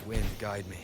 Wind, guide me.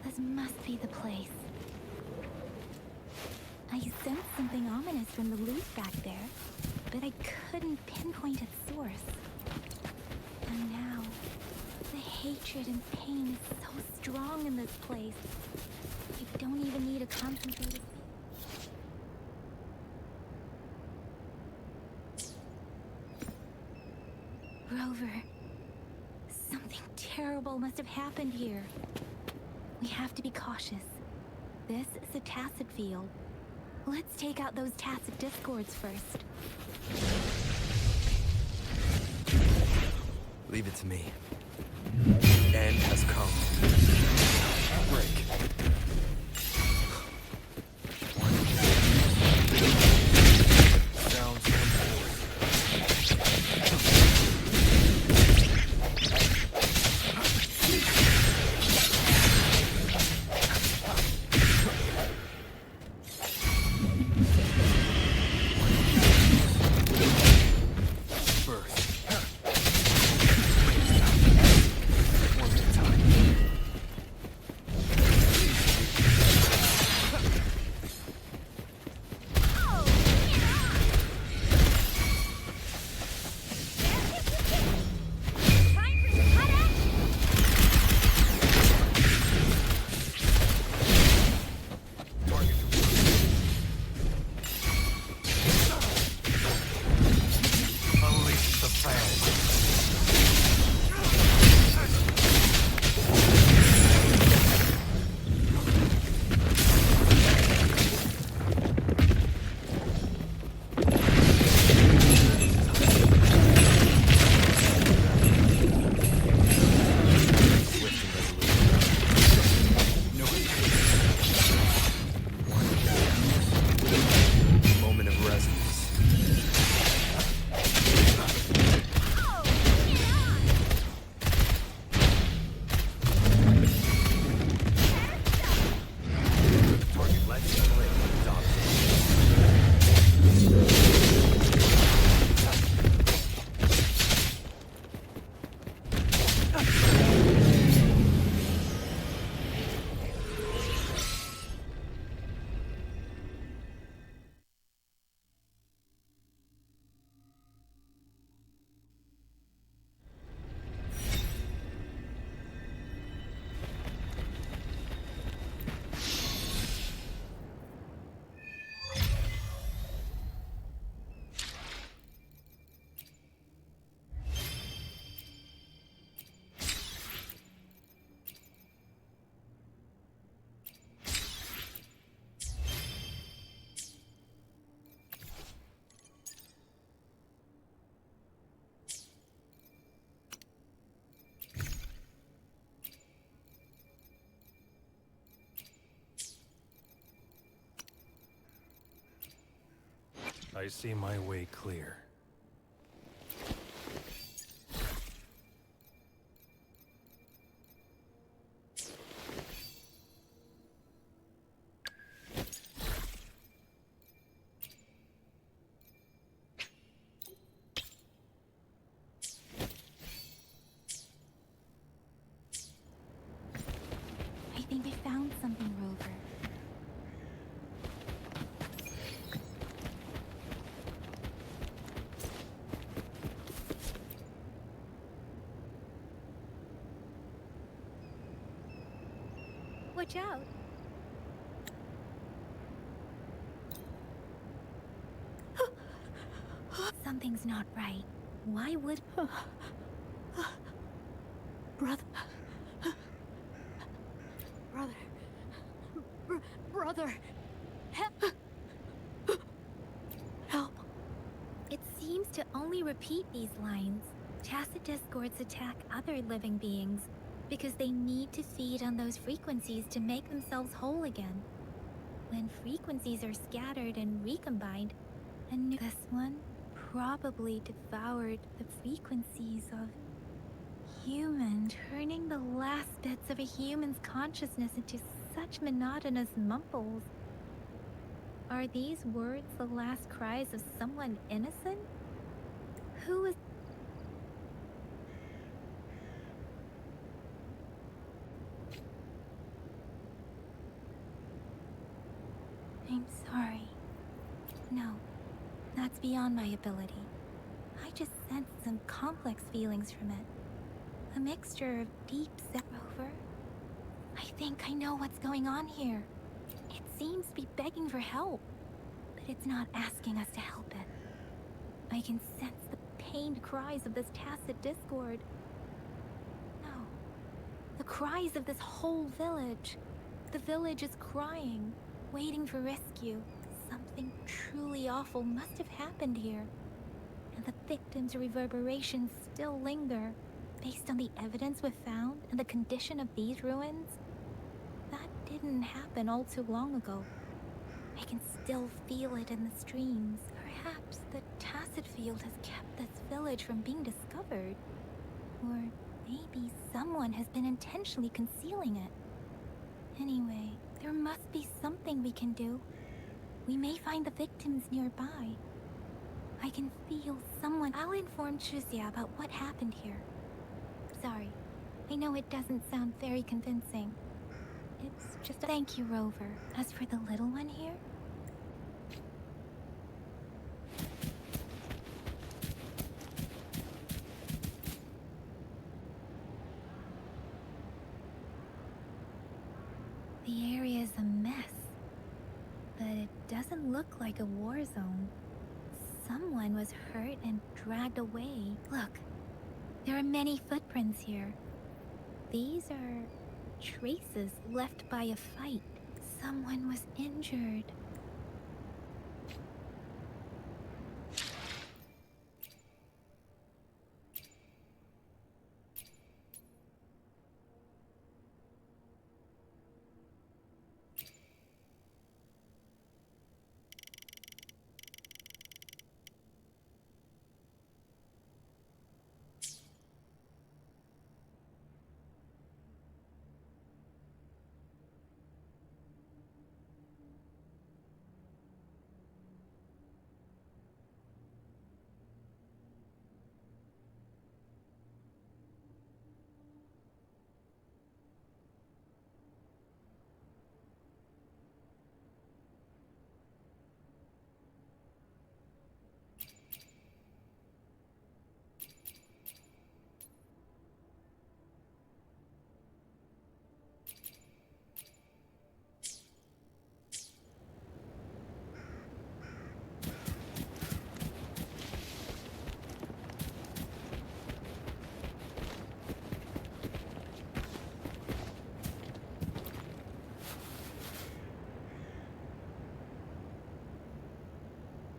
This must be the place. I sensed something ominous from the loot back there, but I couldn't pinpoint its source. And now, the hatred and pain is so strong in this place. I don't even need a concentrated... Rover, something terrible must have happened here. We have to be cautious. This is a tacit field. Let's take out those tacit discords first. Leave it to me. The end has come. Break. Sounds come forward. I see my way clear. I think I found something, Rover. Watch out! Something's not right. Why would... Brother. Brother. Help. It seems to only repeat these lines. Tacit discords attack other living beings because they need to feed on those frequencies to make themselves whole again. When frequencies are scattered and recombined, this one probably devoured the frequencies of human, turning the last bits of a human's consciousness into such monotonous mumbles. Are these words the last cries of someone innocent? Who is... I'm sorry. No, that's beyond my ability. I just sensed some complex feelings from it. A mixture of deep Rover. I think I know what's going on here. It seems to be begging for help, but it's not asking us to help it. I can sense the pained cries of this tacit discord. No, the cries of this whole village. The village is crying, waiting for rescue. Something truly awful must have happened here, and the victims' reverberations still linger. Based on the evidence we've found and the condition of these ruins, that didn't happen all too long ago. I can still feel it in the streams. Perhaps the tacit field has kept this village from being discovered. Or maybe someone has been intentionally concealing it. Anyway, there must be something we can do. We may find the victims nearby. I can feel someone. I'll inform Chuzia about what happened here. Sorry, I know it doesn't sound very convincing. It's just a thank you, Rover. As for the little one here, the area's a mess, but it doesn't look like a war zone. Someone was hurt and dragged away. Look, there are many footprints here. These are traces left by a fight. Someone was injured.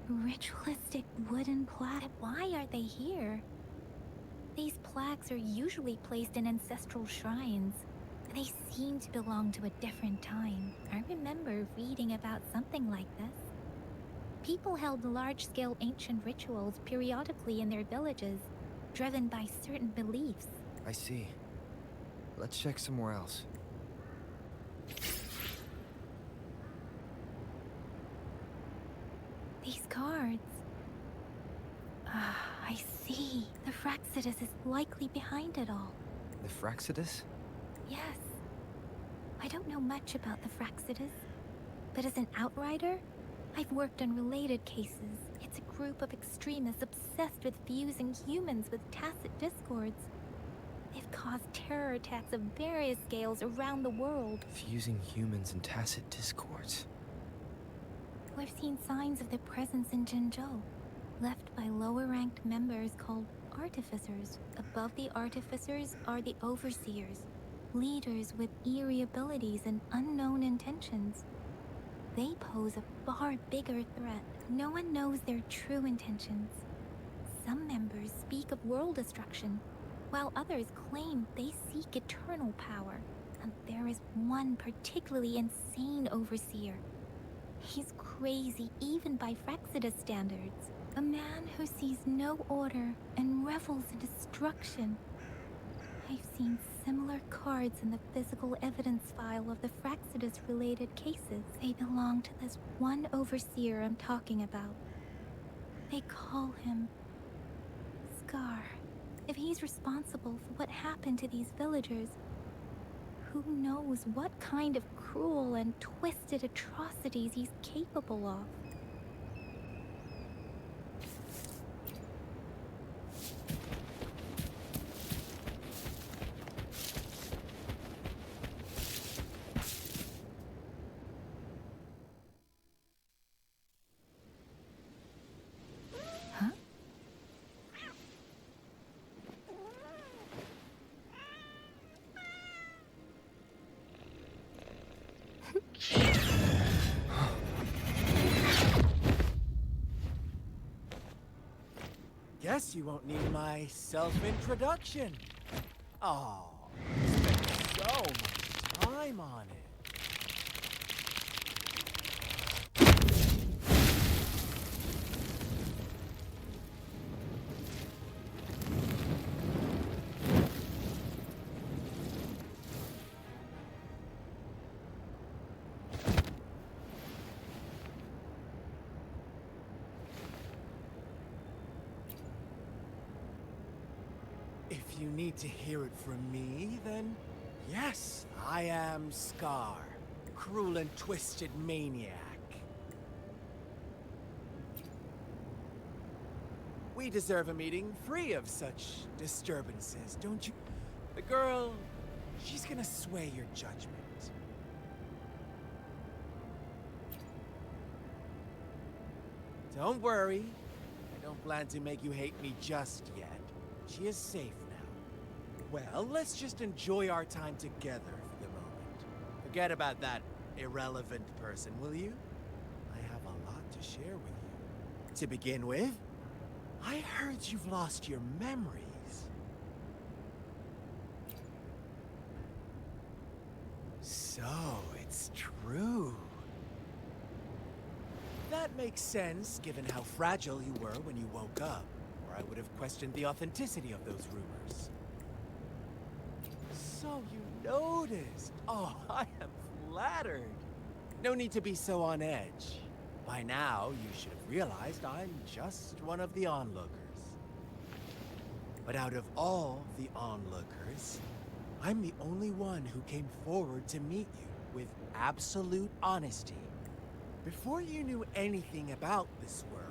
Ritualistic wooden plaques. Why are they here? These plaques are usually placed in ancestral shrines. They seem to belong to a different time. I remember reading about something like this. People held large-scale ancient rituals periodically in their villages, driven by certain beliefs. I see. Let's check somewhere else. These cards. I see. The Fraxidus is likely behind it all. The Fraxidus? Yes. I don't know much about the Fraxidus, but as an outrider, I've worked on related cases. It's a group of extremists obsessed with fusing humans with tacit discords. They've caused terror attacks of various scales around the world. Fusing humans in tacit discords. We've seen signs of their presence in Jinzhou, left by lower-ranked members called artificers. Above the artificers are the overseers, leaders with eerie abilities and unknown intentions. They pose a far bigger threat. No one knows their true intentions. Some members speak of world destruction, while others claim they seek eternal power. And there is one particularly insane overseer. He's crazy even by Frexidus standards. A man who sees no order and revels in destruction. I've seen similar cards in the physical evidence file of the Frexidus-related cases. They belong to this one overseer I'm talking about. They call him Scar. If he's responsible for what happened to these villagers, who knows what kind of cruel and twisted atrocities he's capable of. Huh? Guess you won't need my self-introduction. Oh, spent so much time on it. If you need to hear it from me, then yes, I am Scar, cruel and twisted maniac. We deserve a meeting free of such disturbances, don't you? The girl, she's gonna sway your judgment. Don't worry, I don't plan to make you hate me just yet. She is safe now. Well, let's just enjoy our time together for the moment. Forget about that irrelevant person, will you? I have a lot to share with you. To begin with, I heard you've lost your memories. So, it's true. That makes sense, given how fragile you were when you woke up. I would have questioned the authenticity of those rumors. So you noticed. Oh, I am flattered. No need to be so on edge. By now, you should have realized I'm just one of the onlookers. But out of all the onlookers, I'm the only one who came forward to meet you with absolute honesty. Before you knew anything about this world,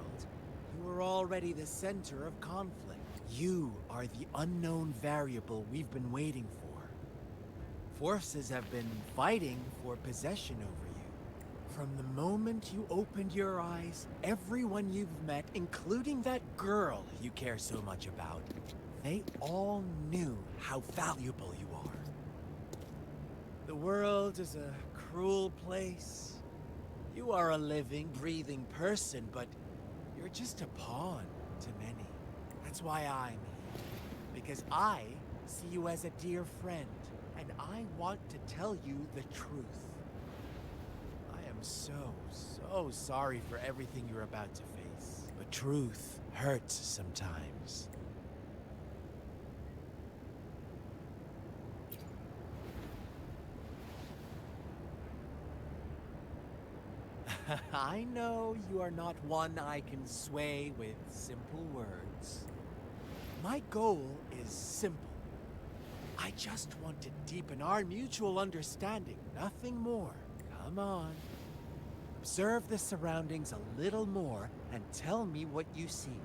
you were already the center of conflict. You are the unknown variable we've been waiting for. Forces have been fighting for possession over you. From the moment you opened your eyes, everyone you've met, including that girl you care so much about, they all knew how valuable you are. The world is a cruel place. You are a living, breathing person, but you're just a pawn to many. That's why I'm here. Because I see you as a dear friend, and I want to tell you the truth. I am so sorry for everything you're about to face. But truth hurts sometimes. I know you are not one I can sway with simple words. My goal is simple. I just want to deepen our mutual understanding, nothing more. Come on. Observe the surroundings a little more and tell me what you see.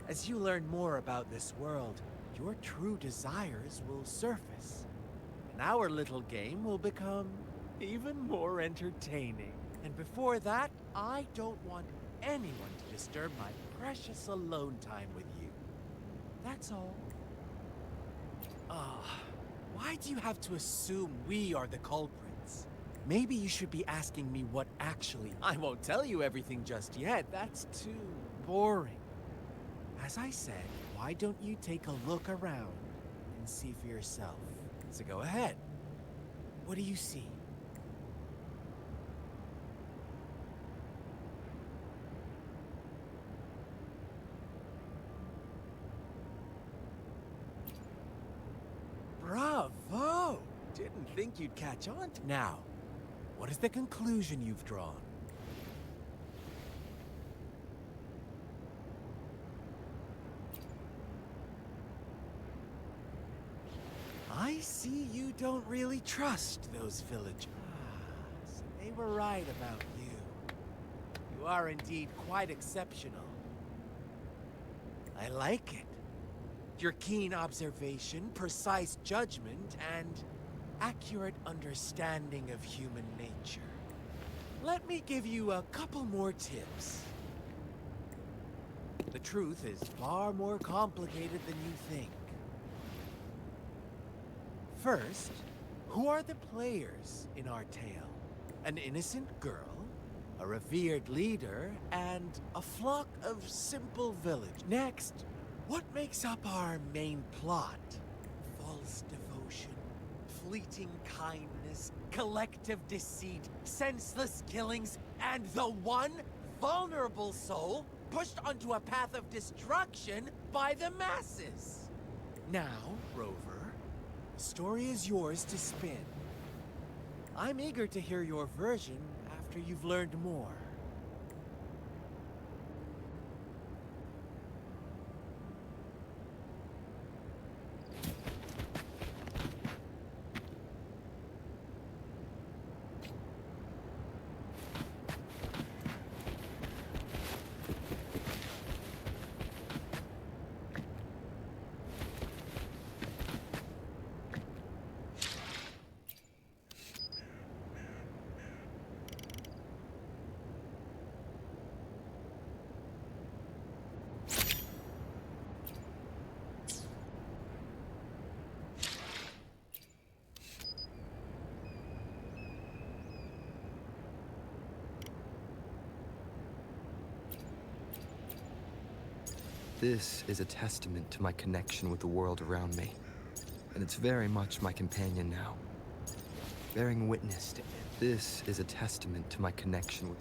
As you learn more about this world, your true desires will surface. And our little game will become even more entertaining. And before that, I don't want anyone to disturb my precious alone time with you. That's all. Why do you have to assume we are the culprits? Maybe you should be asking me what actually... I won't tell you everything just yet. That's too boring. As I said, why don't you take a look around and see for yourself? So go ahead. What do you see? Bravo! Didn't think you'd catch on. Now, what is the conclusion you've drawn? I see you don't really trust those villagers. So they were right about you. You are indeed quite exceptional. I like it. Your keen observation, precise judgment, and accurate understanding of human nature. Let me give you a couple more tips. The truth is far more complicated than you think. First, who are the players in our tale? An innocent girl, a revered leader, and a flock of simple villagers. Next, what makes up our main plot? False devotion, fleeting kindness, collective deceit, senseless killings, and the one vulnerable soul pushed onto a path of destruction by the masses. Now, Rover, the story is yours to spin. I'm eager to hear your version after you've learned more. This is a testament to my connection with the world around me. And it's very much my companion now. Bearing witness to it. This is a testament to my connection with...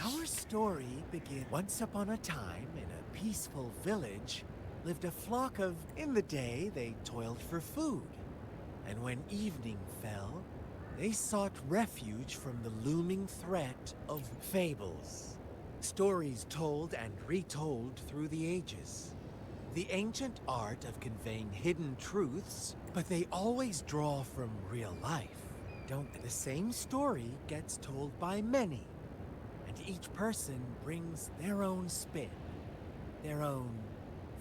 Our story begins. Once upon a time, in a peaceful village, lived a flock of... In the day, they toiled for food. And when evening fell, they sought refuge from the looming threat of fables. Stories told and retold through the ages. The ancient art of conveying hidden truths, but they always draw from real life. Don't they? The same story gets told by many. Each person brings their own spin, their own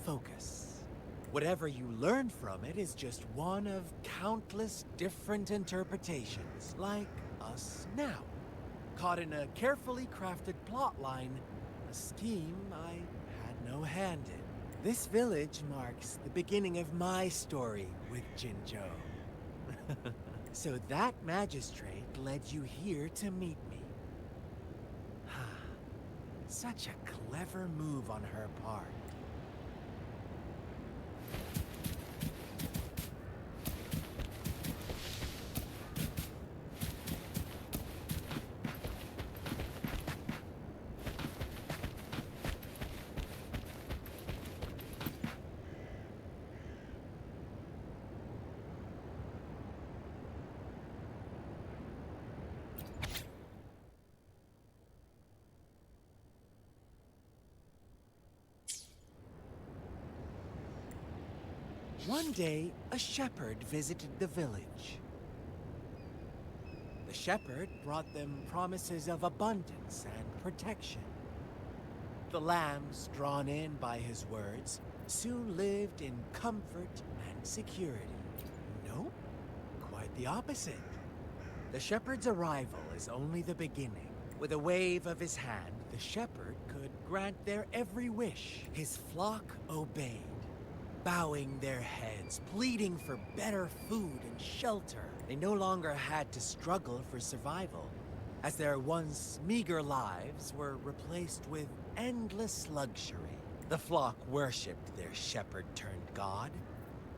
focus. Whatever you learn from it is just one of countless different interpretations, like us now. Caught in a carefully crafted plotline, a scheme I had no hand in. This village marks the beginning of my story with Jinzhou. So that magistrate led you here to meet me. Such a clever move on her part. One day, a shepherd visited the village. The shepherd brought them promises of abundance and protection. The lambs, drawn in by his words, soon lived in comfort and security. No, quite the opposite. The shepherd's arrival is only the beginning. With a wave of his hand, the shepherd could grant their every wish. His flock obeyed, bowing their heads, pleading for better food and shelter. They no longer had to struggle for survival, as their once meager lives were replaced with endless luxury. The flock worshipped their shepherd-turned-god,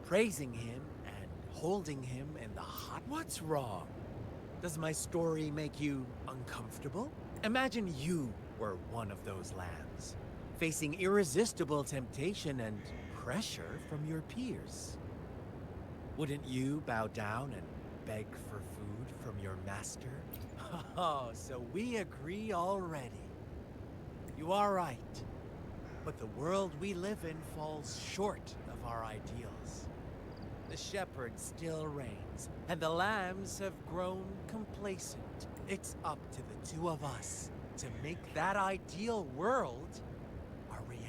praising him and holding him in the hot... What's wrong? Does my story make you uncomfortable? Imagine you were one of those lambs, facing irresistible temptation and pressure from your peers. Wouldn't you bow down and beg for food from your master? Oh, so we agree already. You are right. But the world we live in falls short of our ideals. The shepherd still reigns, and the lambs have grown complacent. It's up to the two of us to make that ideal world a reality.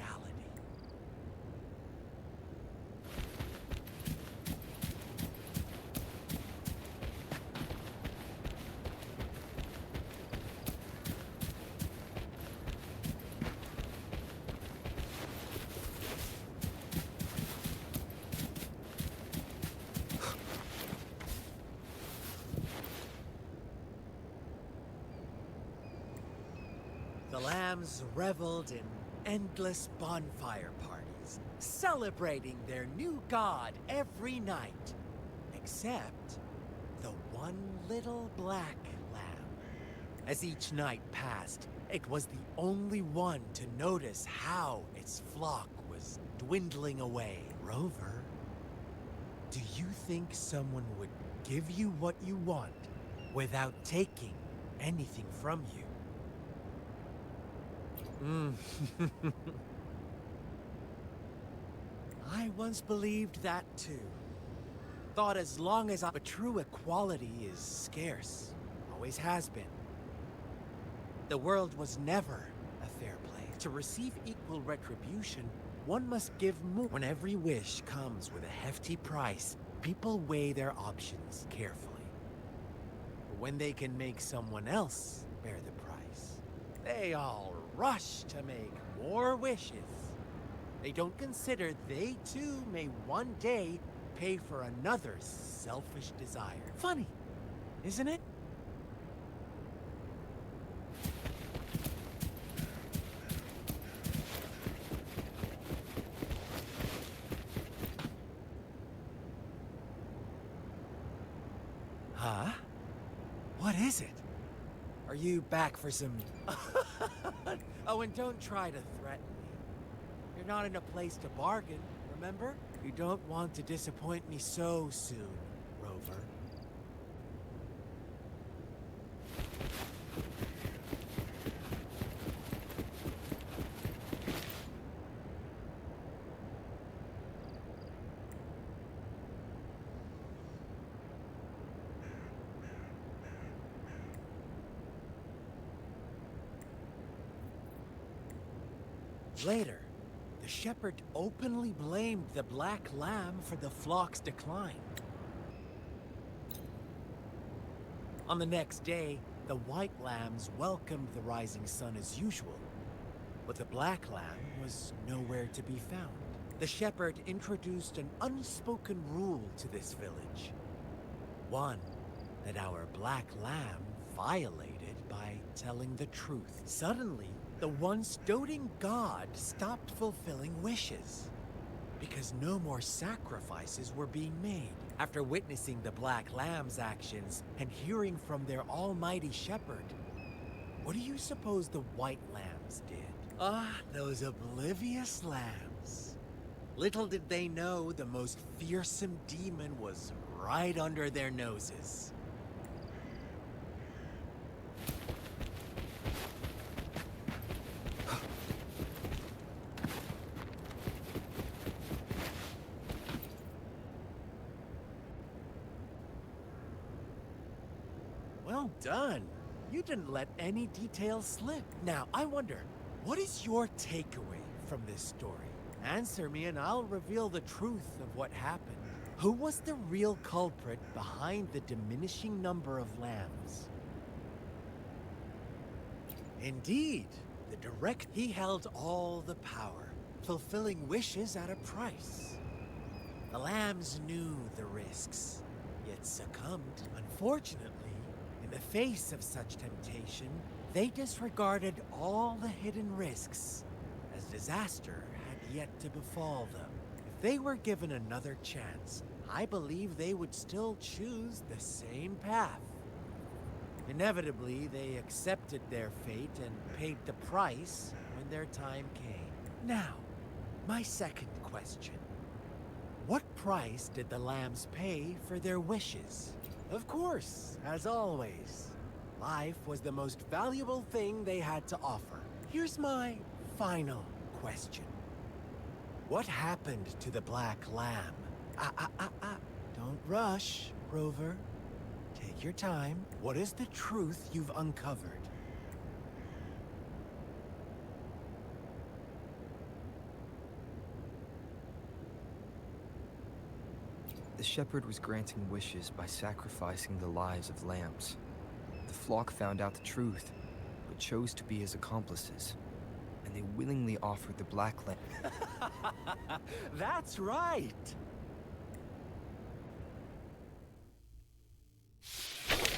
The lambs reveled in endless bonfire parties, celebrating their new god every night. Except the one little black lamb. As each night passed, it was the only one to notice how its flock was dwindling away. Rover, do you think someone would give you what you want without taking anything from you? I once believed that too. Thought as long as but true equality is scarce. Always has been. The world was never a fair place. To receive equal retribution, one must give more. When every wish comes with a hefty price, people weigh their options carefully. But when they can make someone else bear the price, they all rush to make more wishes. They don't consider they too may one day pay for another's selfish desire. Funny, isn't it? Huh? What is it? Are you back for some... Oh, and don't try to threaten me. You're not in a place to bargain, remember? You don't want to disappoint me so soon, Rover. Later, the shepherd openly blamed the black lamb for the flock's decline. On the next day, the white lambs welcomed the rising sun as usual, but the black lamb was nowhere to be found. The shepherd introduced an unspoken rule to this village. One that our black lamb violated by telling the truth. Suddenly, the once doting god stopped fulfilling wishes because no more sacrifices were being made. After witnessing the black lamb's actions and hearing from their almighty shepherd, what do you suppose the white lambs did? Ah, those oblivious lambs. Little did they know the most fearsome demon was right under their noses. done. You didn't let any details slip. Now, I wonder, what is your takeaway from this story? Answer me and I'll reveal the truth of what happened. Who was the real culprit behind the diminishing number of lambs? Indeed, he held all the power, fulfilling wishes at a price. The lambs knew the risks, yet succumbed. Unfortunately, in the face of such temptation, they disregarded all the hidden risks, as disaster had yet to befall them. If they were given another chance, I believe they would still choose the same path. Inevitably, they accepted their fate and paid the price when their time came. Now, my second question. What price did the lambs pay for their wishes? Of course, as always, life was the most valuable thing they had to offer. Here's my final question. What happened to the black lamb? Don't rush, Rover. Take your time. What is the truth you've uncovered? The shepherd was granting wishes by sacrificing the lives of lambs. The flock found out the truth, but chose to be his accomplices, and they willingly offered the black lamb. That's right!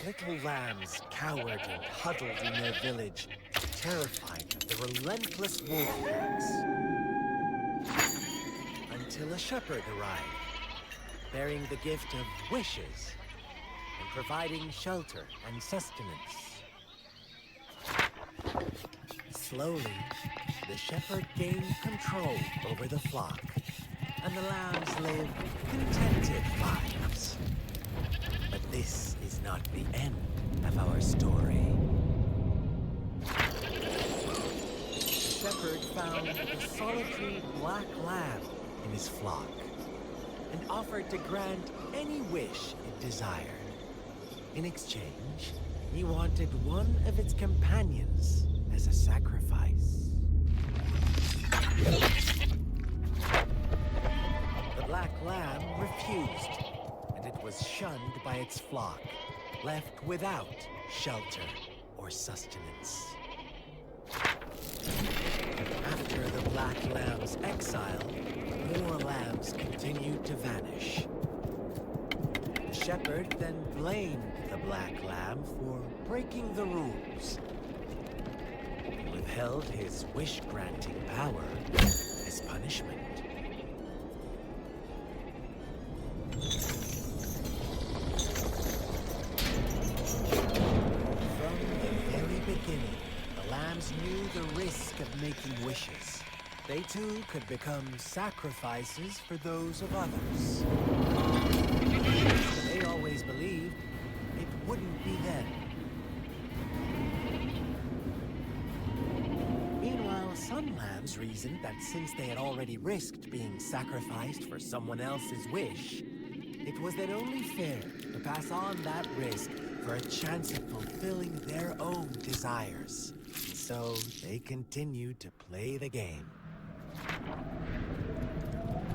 Little lambs cowered and huddled in their village, terrified of the relentless wolf packs. Until a shepherd arrived, bearing the gift of wishes and providing shelter and sustenance. Slowly, the shepherd gained control over the flock, and the lambs lived contented lives. But this is not the end of our story. The shepherd found a solitary black lamb in his flock and offered to grant any wish it desired. In exchange, he wanted one of its companions as a sacrifice. The black lamb refused, and it was shunned by its flock, left without shelter or sustenance. After the black lamb's exile, more lambs continued to vanish. The shepherd then blamed the black lamb for breaking the rules, and withheld his wish-granting power as punishment. From the very beginning, the lambs knew the risk of making wishes. They too could become sacrifices for those of others. They always believed it wouldn't be them. Meanwhile, some lambs reasoned that since they had already risked being sacrificed for someone else's wish, it was then only fair to pass on that risk for a chance of fulfilling their own desires. So they continued to play the game.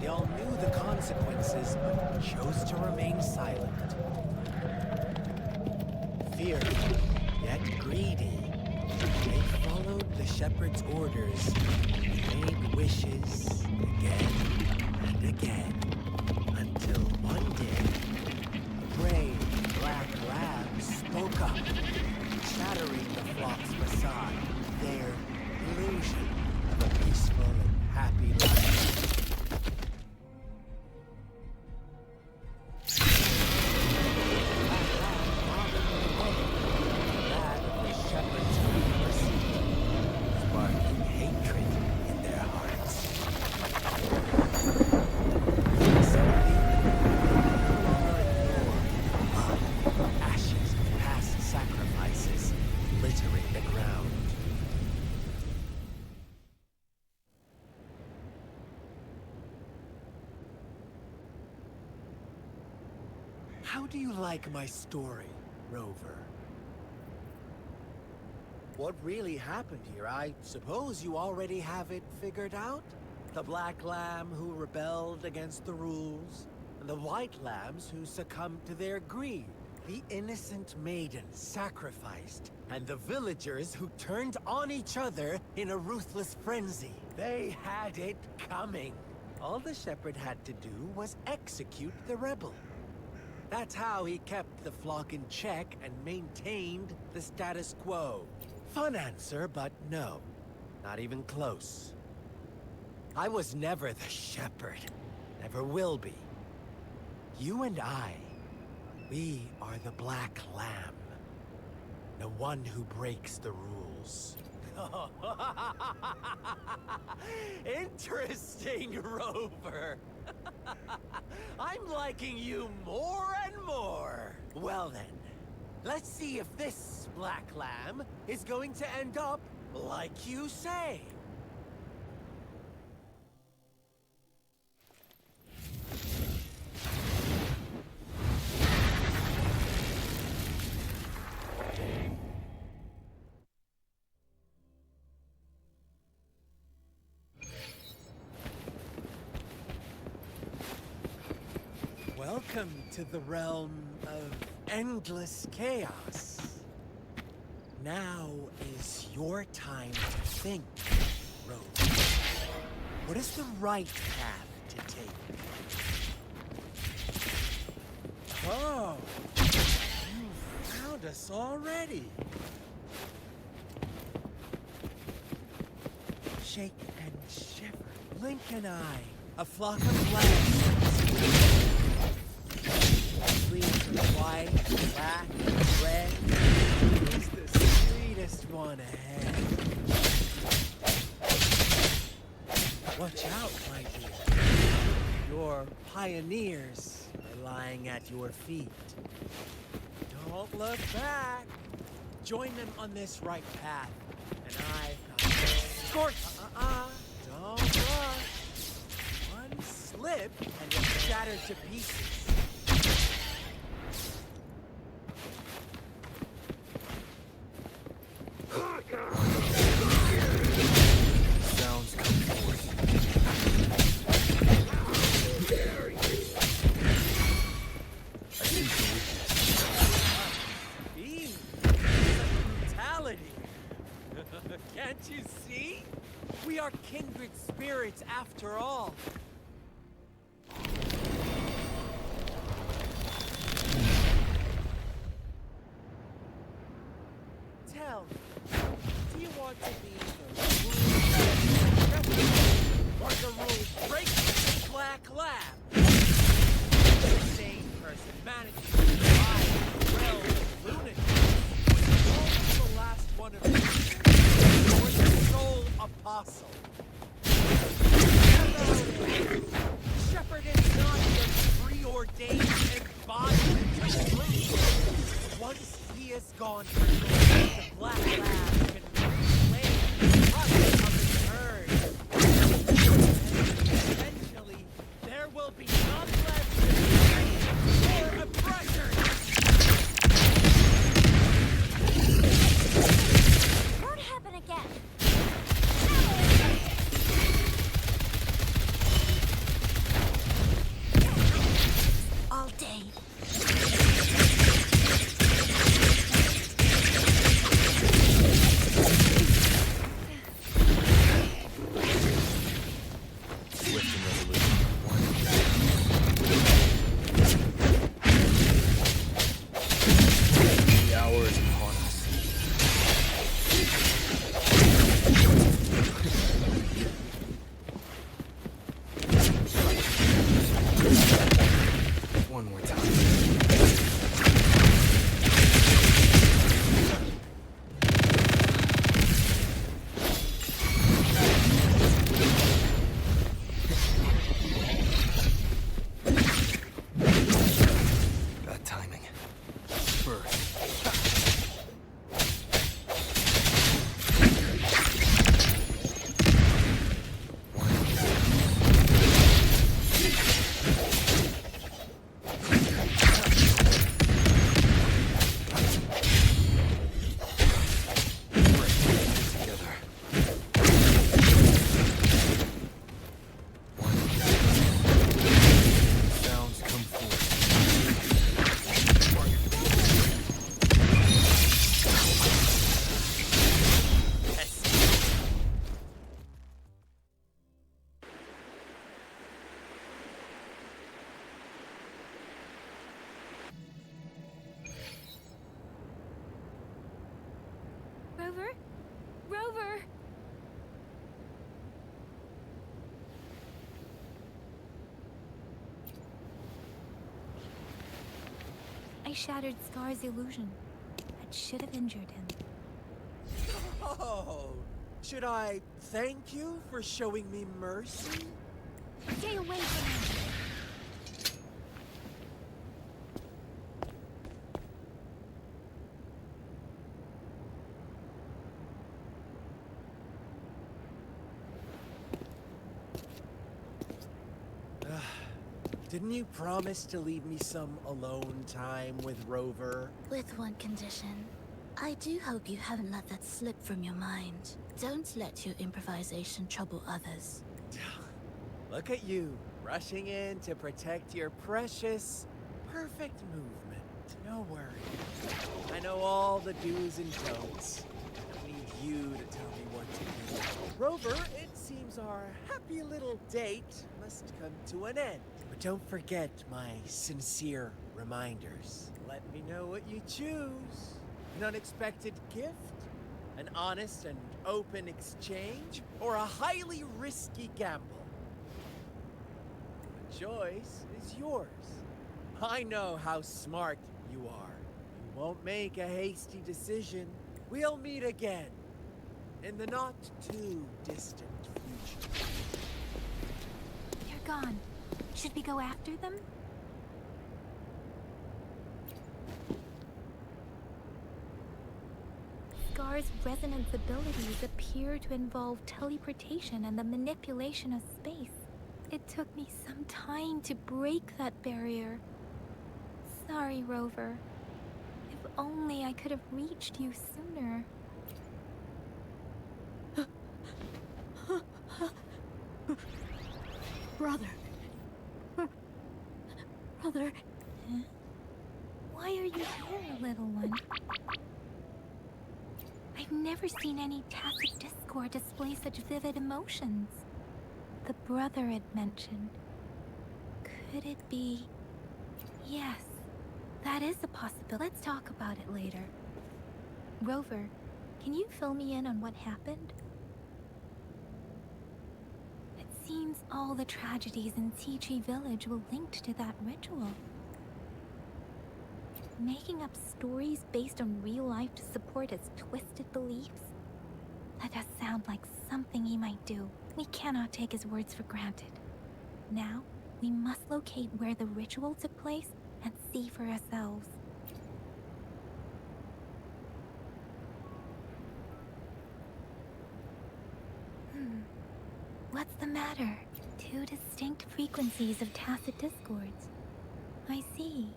They all knew the consequences, but chose to remain silent. Fearful, yet greedy, they followed the shepherd's orders and made wishes again and again, until one day, a brave black lamb spoke up, shattering the flock's facade, their illusion of a peaceful and happy life. How do you like my story, Rover? what really happened here? I suppose you already have it figured out? The black lamb who rebelled against the rules, and the white lambs who succumbed to their greed. The innocent maiden sacrificed, and the villagers who turned on each other in a ruthless frenzy. They had it coming. All the shepherd had to do was execute the rebel. That's how he kept the flock in check and maintained the status quo. Fun answer, but no. Not even close. I was never the shepherd. Never will be. You and I, we are the black lamb. The one who breaks the rules. Interesting, Rover. I'm liking you more and more. Well then, let's see if this black lamb is going to end up like you say. Welcome to the realm of endless chaos. Now is your time to think, Rose. What is the right path to take? Oh, you found us already. Shake and shiver. Blink and I, a flock of lambs. Green, white, black, red. Who's the sweetest one ahead? Watch out, my dear. Your pioneers are lying at your feet. Don't look back. Join them on this right path, and I've got escort. Don't rush. One slip, and you're shattered to pieces. Sounds come forth. I see the weakness. Fiend! Brutality! Can't you see? We are kindred spirits after all. Tell me, do you want to be the rule or the rule breaking black lab? The same person managing to lie, well, lunatic. Almost the last one of them, or the sole apostle. Shepherd is not the preordained embodiment of truth. Once he is gone, the black lab can reclaim the trust of his herd. Eventually, there will be none left to or oppression. Won't happen again. All day. Rover? Rover! I shattered Scar's illusion. That should have injured him. Oh, should I thank you for showing me mercy? Stay away from him! Didn't you promise to leave me some alone time with Rover? With one condition. I do hope you haven't let that slip from your mind. Don't let your improvisation trouble others. Look at you, rushing in to protect your precious, perfect movement. No worries. I know all the do's and don'ts. I don't need you to tell me what to do. Rover, it seems our happy little date must come to an end. But don't forget my sincere reminders. Let me know what you choose. An unexpected gift? An honest and open exchange? Or a highly risky gamble? The choice is yours. I know how smart you are. You won't make a hasty decision. We'll meet again in the not too distant future. They're gone. Should we go after them? Scar's resonance abilities appear to involve teleportation and the manipulation of space. It took me some time to break that barrier. Sorry, Rover. If only I could have reached you sooner. Brother. Brother. Huh? Why are you here, little one? I've never seen any tacit discord display such vivid emotions. The brother it mentioned. Could it be... Yes, that is a possibility. Let's talk about it later. Rover, can you fill me in on what happened? It seems all the tragedies in Tea Tree Village were linked to that ritual. Making up stories based on real life to support his twisted beliefs? That does sound like something he might do. We cannot take his words for granted. Now, we must locate where the ritual took place and see for ourselves. What's the matter? Two distinct frequencies of tacit discords. I see.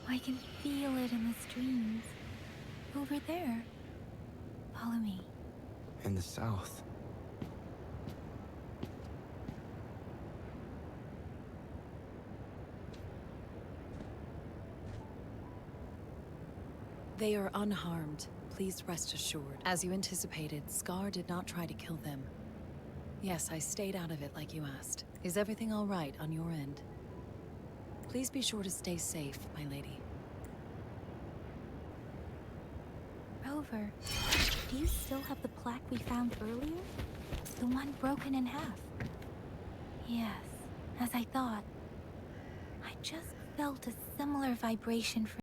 I can feel it in the streams. Over there. Follow me. In the south. They are unharmed. Please rest assured. As you anticipated, Scar did not try to kill them. Yes, I stayed out of it like you asked. Is everything all right on your end? Please be sure to stay safe, my lady. Rover, do you still have the plaque we found earlier? The one broken in half? Yes, as I thought. I just felt a similar vibration from